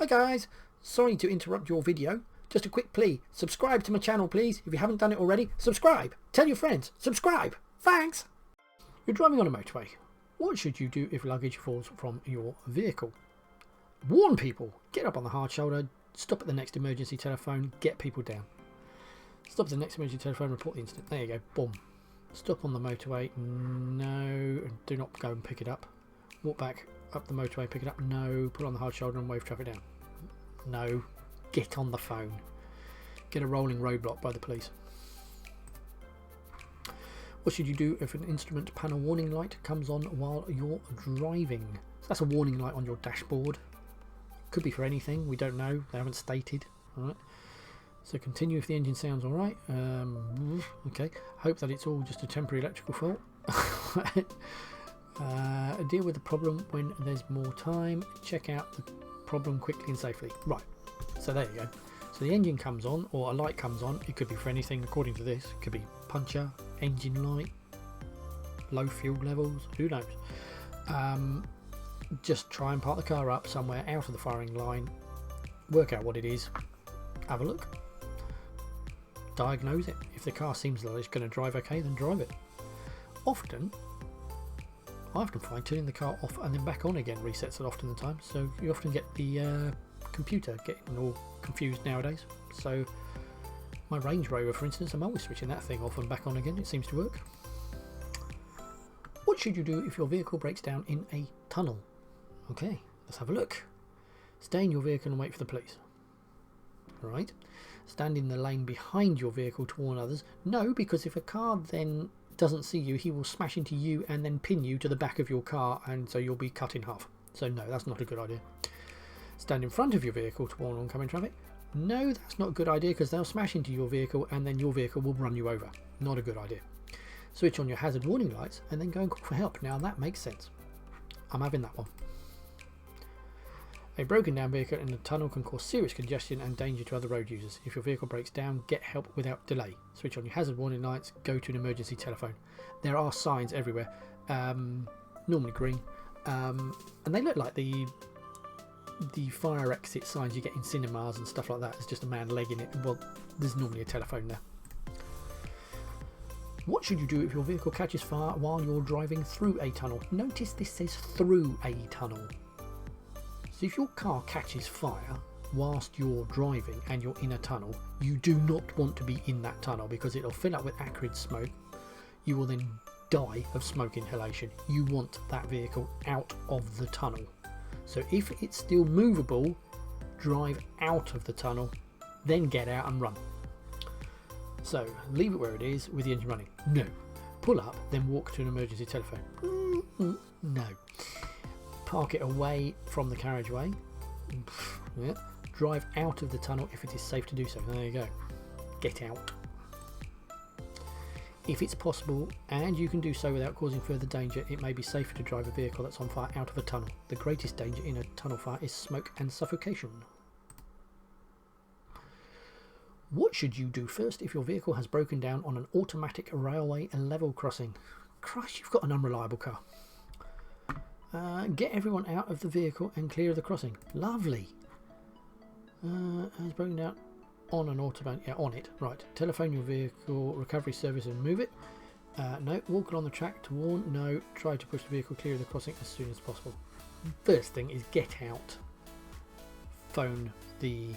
Hi guys, sorry to interrupt your video. Just a quick plea, subscribe to my channel please. If you haven't done it already, subscribe. Tell your friends, subscribe. Thanks. You're driving on a motorway. What should you do if luggage falls from your vehicle? Warn people. Get up on the hard shoulder. Stop at the next emergency telephone. Get people down. Stop at the next emergency telephone. Report the incident. There you go. Boom. Stop on the motorway. No. Do not go and pick it up. Walk back up the motorway. Pick it up. No. Put it on the hard shoulder and wave traffic down. No. Get on the phone. Get a rolling roadblock by the police. What should you do if an instrument panel warning light comes on while you're driving? So that's a warning light on your dashboard. Could be for anything. We don't know. They haven't stated. All right. So continue if the engine sounds all right. Okay. Hope that it's all just a temporary electrical fault. Deal with the problem when there's more time. Check out the problem quickly and safely. Right. So there you go. So the engine comes on, or a light comes on. It could be for anything according to this. It could be puncture, engine light, low fuel levels, who knows. Just try and park the car up somewhere out of the firing line, work out what it is, have a look, diagnose it. If the car seems like it's going to drive okay, then drive it. I often find turning the car off and then back on again resets it often the time, so you often get the computer getting all confused nowadays. So my Range Rover, for instance, I'm always switching that thing off and back on again. It seems to work. What should you do if your vehicle breaks down in a tunnel? Okay, let's have a look. Stay in your vehicle and wait for the police. Right. Stand in the lane behind your vehicle to warn others. No, because if a car then doesn't see you, he will smash into you and then pin you to the back of your car, and so you'll be cut in half. So no, that's not a good idea. Stand in front of your vehicle to warn oncoming traffic. No, that's not a good idea, because they'll smash into your vehicle and then your vehicle will run you over. Not a good idea. Switch on your hazard warning lights and then go and call for help. Now that makes sense. I'm having that one. A broken down vehicle in a tunnel can cause serious congestion and danger to other road users. If your vehicle breaks down, get help without delay. Switch on your hazard warning lights, go to an emergency telephone. There are signs everywhere, normally green, and they look like the fire exit signs you get in cinemas and stuff like that. It's just a man legging it. Well, there's normally a telephone there. What should you do if your vehicle catches fire while you're driving through a tunnel? Notice this says through a tunnel. So if your car catches fire whilst you're driving and you're in a tunnel, you do not want to be in that tunnel, because it'll fill up with acrid smoke. You will then die of smoke inhalation. You want that vehicle out of the tunnel. So if it's still movable, drive out of the tunnel, then get out and run. So leave it where it is with the engine running. No. Pull up, then walk to an emergency telephone. No. Park it away from the carriageway. Yeah. Drive out of the tunnel if it is safe to do so. There you go. Get out. If it's possible and you can do so without causing further danger, it may be safer to drive a vehicle that's on fire out of a tunnel. The greatest danger in a tunnel fire is smoke and suffocation. What should you do first if your vehicle has broken down on an automatic railway level crossing? Christ, you've got an unreliable car. Get everyone out of the vehicle and clear the crossing. Lovely. Has broken down on an autobahn. Yeah, on it. Right. Telephone your vehicle recovery service and move it. No. Walk along the track to warn. No. Try to push the vehicle clear of the crossing as soon as possible. First thing is get out. Phone the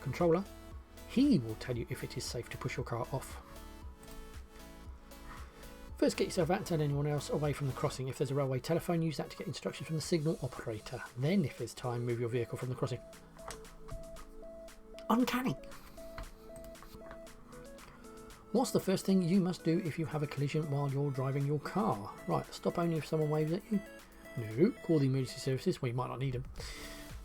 controller. He will tell you if it is safe to push your car off. First, get yourself out and tell anyone else away from the crossing. If there's a railway telephone, use that to get instructions from the signal operator. Then, if there's time, move your vehicle from the crossing. Uncanny. What's the first thing you must do if you have a collision while you're driving your car? Right, stop only if someone waves at you. No. Call the emergency services. Well, you might not need them.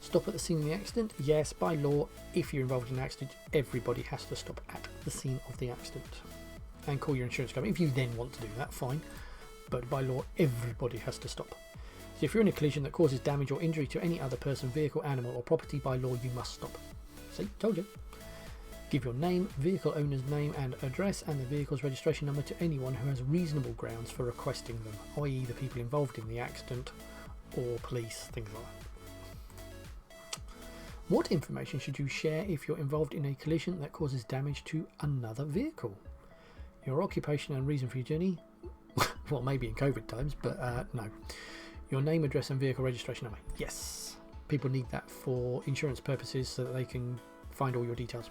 Stop at the scene of the accident. Yes, by law, if you're involved in an accident, everybody has to stop at the scene of the accident. And call your insurance company. If you then want to do that, fine. But by law, everybody has to stop. So if you're in a collision that causes damage or injury to any other person, vehicle, animal or property, by law you must stop. See, told you. Give your name, vehicle owner's name and address, and the vehicle's registration number to anyone who has reasonable grounds for requesting them, i.e. the people involved in the accident or police, things like that. What information should you share if you're involved in a collision that causes damage to another vehicle? Your occupation and reason for your journey. Well, maybe in COVID times, but no. Your name, address and vehicle registration number. Yes. People need that for insurance purposes so that they can find all your details.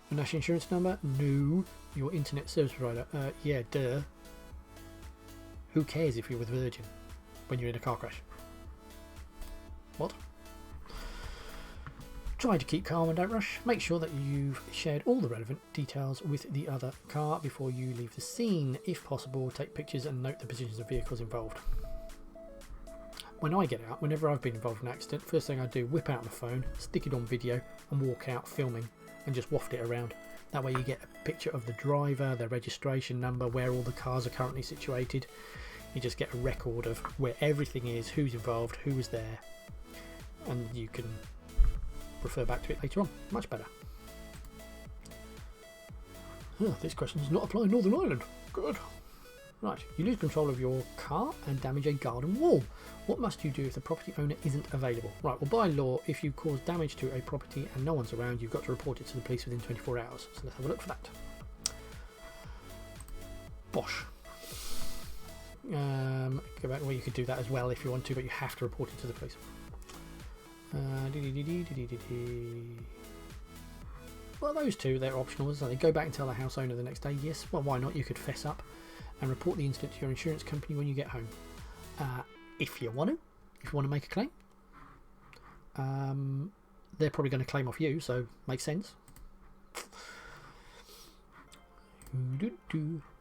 Your national insurance number? No. Your internet service provider? Yeah, duh. Who cares if you're with Virgin when you're in a car crash? What? Try to keep calm and don't rush. Make sure that you've shared all the relevant details with the other car before you leave the scene. If possible, take pictures and note the positions of vehicles involved. When I get out, whenever I've been involved in an accident, first thing I do, whip out my phone, stick it on video and walk out filming and just waft it around. That way you get a picture of the driver, their registration number, where all the cars are currently situated. You just get a record of where everything is, who's involved, who was there, and you can refer back to it later on. Much better. This question does not apply in Northern Ireland. Good. Right, you lose control of your car and damage a garden wall. What must you do if the property owner isn't available? Right, well, by law, if you cause damage to a property and no one's around, you've got to report it to the police within 24 hours. So let's have a look for that. Bosh. Go back. Well, you could do that as well if you want to, but you have to report it to the police. Well, those two, they're optional. So they go back and tell the house owner the next day. Yes, well, why not? You could fess up and report the incident to your insurance company when you get home. If you want to make a claim. They're probably going to claim off you, so makes sense.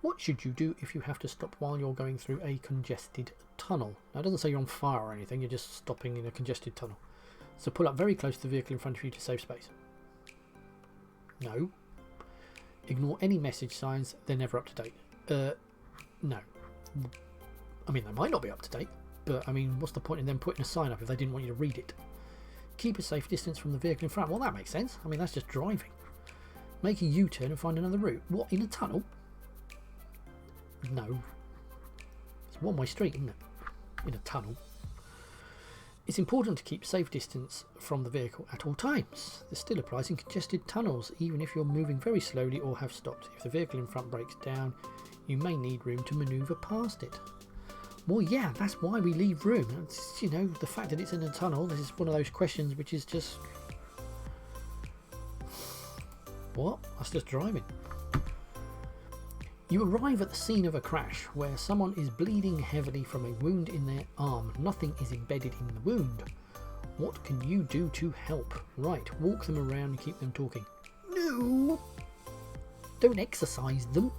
What should you do if you have to stop while you're going through a congested tunnel? Now, it doesn't say you're on fire or anything, you're just stopping in a congested tunnel. So pull up very close to the vehicle in front of you to save space. No. Ignore any message signs, they're never up to date. No. I mean, they might not be up to date, but I mean, what's the point in them putting a sign up if they didn't want you to read it? Keep a safe distance from the vehicle in front. Well, that makes sense. I mean, that's just driving. Make a U-turn and find another route. What, in a tunnel? No. It's a one-way street, isn't it? In a tunnel. It's important to keep safe distance from the vehicle at all times. This still applies in congested tunnels, even if you're moving very slowly or have stopped. If the vehicle in front breaks down, you may need room to manoeuvre past it. Well, yeah, that's why we leave room. It's, you know, the fact that it's in a tunnel, this is one of those questions which is just... What? That's just driving. You arrive at the scene of a crash where someone is bleeding heavily from a wound in their arm. Nothing is embedded in the wound. What can you do to help? Right, walk them around and keep them talking. No! Don't exercise them.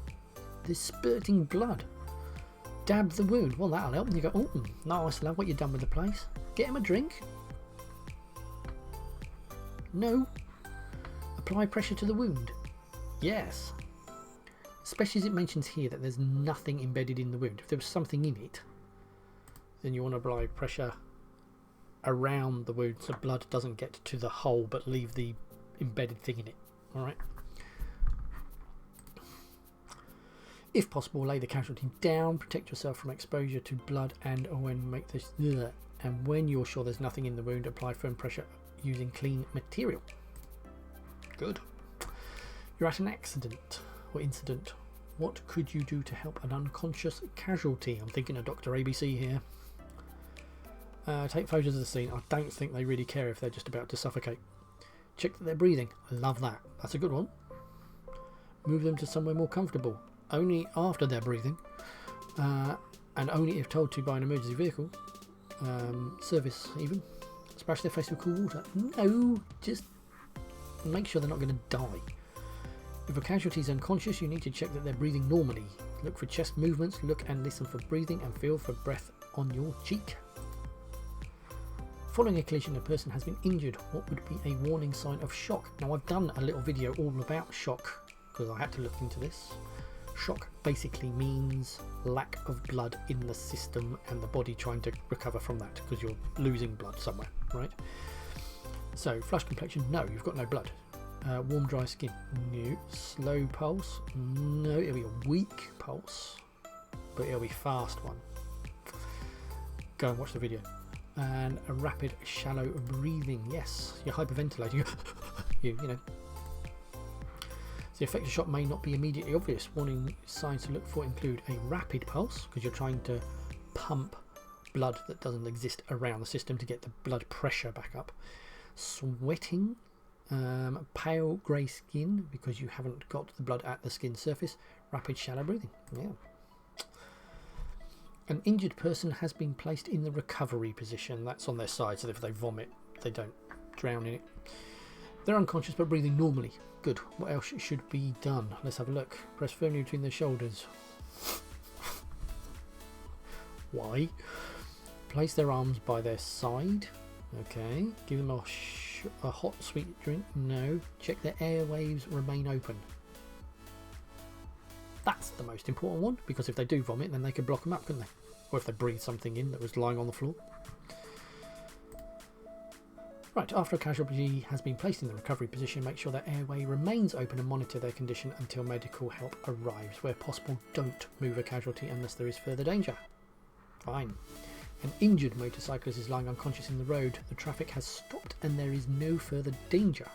They're spurting blood. Dab the wound. Well, that'll help. And you go, oh, nice, love what you've done with the place. Get him a drink. No. Apply pressure to the wound. Yes. Especially as it mentions here that there's nothing embedded in the wound. If there was something in it, then you want to apply pressure around the wound so blood doesn't get to the hole but leave the embedded thing in it. Alright. If possible, lay the casualty down, protect yourself from exposure to blood, and when you're sure there's nothing in the wound, apply firm pressure using clean material. Good. You're at an accident or incident. What could you do to help an unconscious casualty? I'm thinking of Dr. ABC here. Take photos of the scene. I don't think they really care if they're just about to suffocate. Check that they're breathing. Love that. That's a good one. Move them to somewhere more comfortable. Only after they're breathing. And only if told to by an emergency vehicle. Service even. Splash their face with cool water. No, just make sure they're not going to die. If a casualty is unconscious, you need to check that they're breathing normally. Look for chest movements, look and listen for breathing, and feel for breath on your cheek. Following a collision, a person has been injured. What would be a warning sign of shock? Now, I've done a little video all about shock because I had to look into this. Shock basically means lack of blood in the system and the body trying to recover from that because you're losing blood somewhere, right? So, flushed complexion, no, you've got no blood. Warm, dry skin, no. Slow pulse, no. It'll be a weak pulse, but it'll be fast one. Go and watch the video. And a rapid shallow breathing. Yes, you're hyperventilating. you know. The effective shot may not be immediately obvious. Warning signs to look for include a rapid pulse, because you're trying to pump blood that doesn't exist around the system to get the blood pressure back up. Sweating, pale grey skin because you haven't got the blood at the skin surface. Rapid shallow breathing. Yeah. An injured person has been placed in the recovery position. That's on their side, so that if they vomit, they don't drown in it. They're unconscious but breathing normally. Good. What else should be done? Let's have a look. Press firmly between their shoulders. Why? Place their arms by their side. Okay. Give them a hot sweet drink. No. Check their airwaves remain open. That's the most important one, because if they do vomit, then they could block them up, couldn't they? Or if they breathe something in that was lying on the floor. Right, after a casualty has been placed in the recovery position, make sure their airway remains open and monitor their condition until medical help arrives. Where possible, don't move a casualty unless there is further danger. Fine. An injured motorcyclist is lying unconscious in the road. The traffic has stopped and there is no further danger.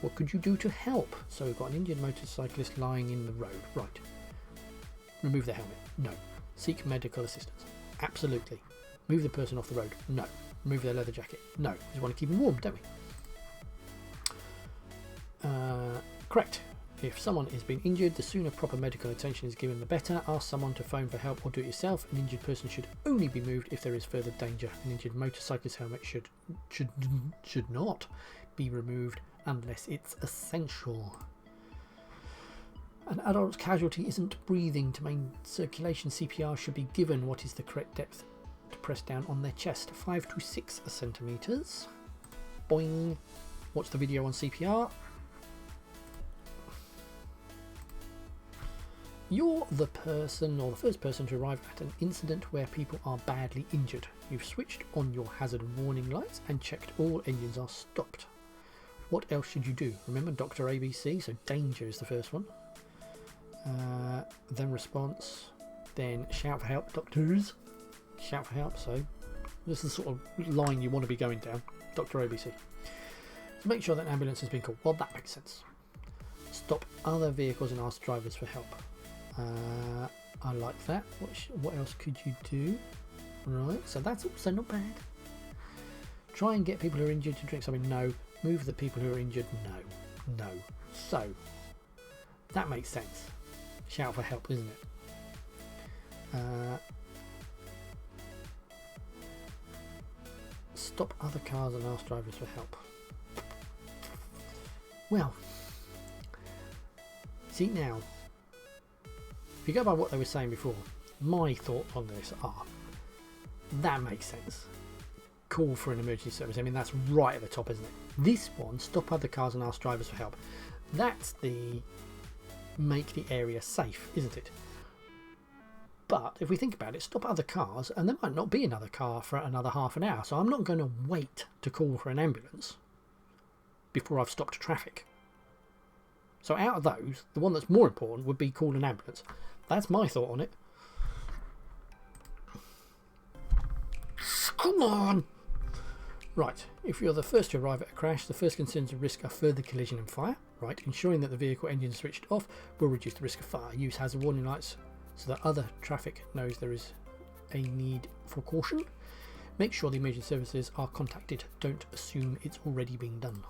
What could you do to help? So we've got an injured motorcyclist lying in the road. Right. Remove their helmet. No. Seek medical assistance. Absolutely. Move the person off the road. No. Remove their leather jacket. No. We want to keep them warm, don't we? Correct. If someone is being injured, the sooner proper medical attention is given, the better. Ask someone to phone for help or do it yourself. An injured person should only be moved if there is further danger. An injured motorcyclist helmet should not be removed unless it's essential. An adult casualty isn't breathing. To maintain circulation, CPR should be given. What is the correct depth to press down on their chest? 5 to 6 centimeters. Boing. Watch the video on CPR. You're the person or the first person to arrive at an incident where people are badly injured. You've switched on your hazard warning lights and checked all engines are stopped. What else should you do? Remember Dr. ABC, so danger is the first one. Then response, then shout for help, doctors. Shout for help, so this is the sort of line you want to be going down, Dr. ABC. So make sure that an ambulance has been called. Well, that makes sense. Stop other vehicles and ask drivers for help. I like that. What else could you do? Right, so that's also not bad. Try and get people who are injured to drink something. No. Move the people who are injured. No. So that makes sense. Shout for help, isn't it? Stop other cars and ask drivers for help. Well, see now, if you go by what they were saying before, my thoughts on this are, that makes sense. Call for an emergency service. I mean, that's right at the top, isn't it? This one, stop other cars and ask drivers for help. That's the make the area safe, isn't it? But if we think about it, stop other cars, and there might not be another car for another half an hour. So I'm not going to wait to call for an ambulance before I've stopped traffic. So out of those, the one that's more important would be call an ambulance. That's my thought on it. Come on! Right, if you're the first to arrive at a crash, the first concerns of risk are further collision and fire. Right, ensuring that the vehicle engine is switched off will reduce the risk of fire. Use hazard warning lights so that other traffic knows there is a need for caution. Make sure the emergency services are contacted. Don't assume it's already being done.